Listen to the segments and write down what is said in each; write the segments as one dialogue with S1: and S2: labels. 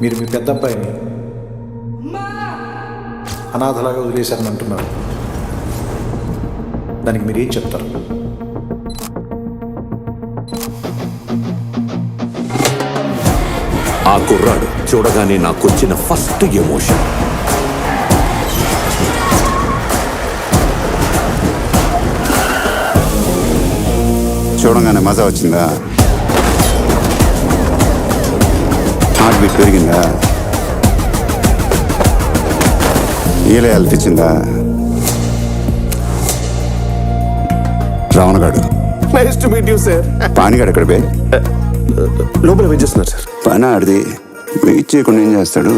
S1: మీరు మీ పెద్ద అబ్బాయిని అనాథలాగా వదిలేశారని అంటున్నారు. దానికి మీరు ఏం చెప్తారు?
S2: ఆ కుర్రాడు చూడగానే నాకొచ్చిన ఫస్ట్ ఎమోషన్
S3: చూడగానే మజా వచ్చిందా? హార్ట్ బీట్ పెరిగిందా? ఈలే అల్పించిందా? రావణగాడు
S4: nice to meet you sir.
S3: పానిగాడు ఎక్కడ బే?
S4: లోపల వెయిట్ చేస్తున్నారు సార్.
S3: పని ఆడిది వెయిట్ చేయకుండా ఏం చేస్తాడు?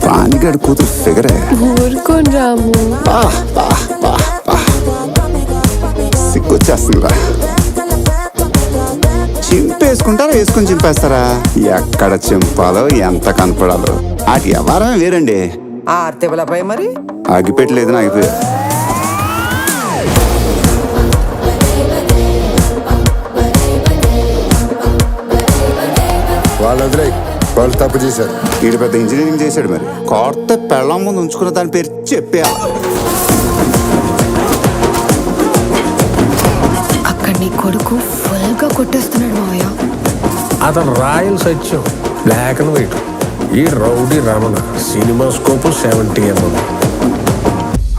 S3: పానిగాడు కూతురు ఫిగరే.
S5: ఊరుకోని రాము.
S3: సిగ్గొచ్చేస్తుందిరా. చింపేసుకుంటారా వేసుకొని చింపేస్తారా? ఎక్కడ చింపాలో ఎంత కనపడాలో అటు ఎవరమే వేరండి.
S6: ఆర్తిబలపై మరి
S3: ఆగిపెట్టలేదు ఆగిపోయా.
S7: వాళ్ళు తప్పు చేశారు.
S3: వీడు పెద్ద ఇంజనీరింగ్ చేశాడు. మరి కొత్త పెళ్ళం ముందు ఉంచుకున్న దాని పేరు చెప్పేయాలి.
S5: అక్కడ నీ కొడుకు ఫుల్ గా కొట్టేస్తున్నాడు మావయ్య.
S4: అతను royal Satyam, black and white. ఈ rowdy Ramana cinema scope 70mm.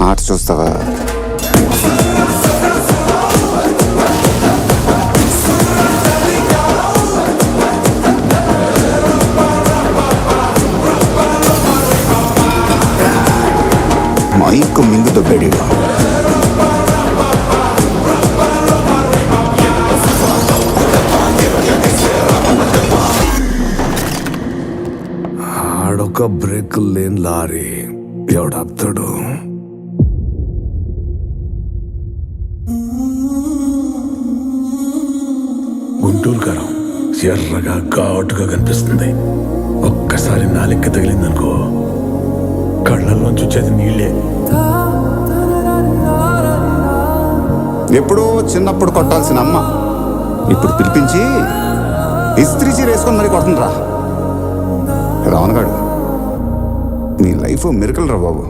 S3: ఆట చూస్తావా? మైక్ మింగు దొబ్బాడు.
S4: ఆడొక బ్రేక్ లేని లారీ ఎవడాపుతాడు? గుంటూరు కారం ఎర్రగా ఘాటుగా కనిపిస్తుంది. ఒక్కసారి నాలిక్క తగిలిందనుకో కళ్ళల్లోంచి వచ్చేది నీళ్ళే.
S3: ఎప్పుడో చిన్నప్పుడు కొట్టాల్సిన అమ్మ ఇప్పుడు పిలిపించి ఇస్త్రీ చీర వేసుకొని మరి కొడుతుండ్రా. రావణగాడు నీ లైఫ్ మిరకల్ రా బాబు.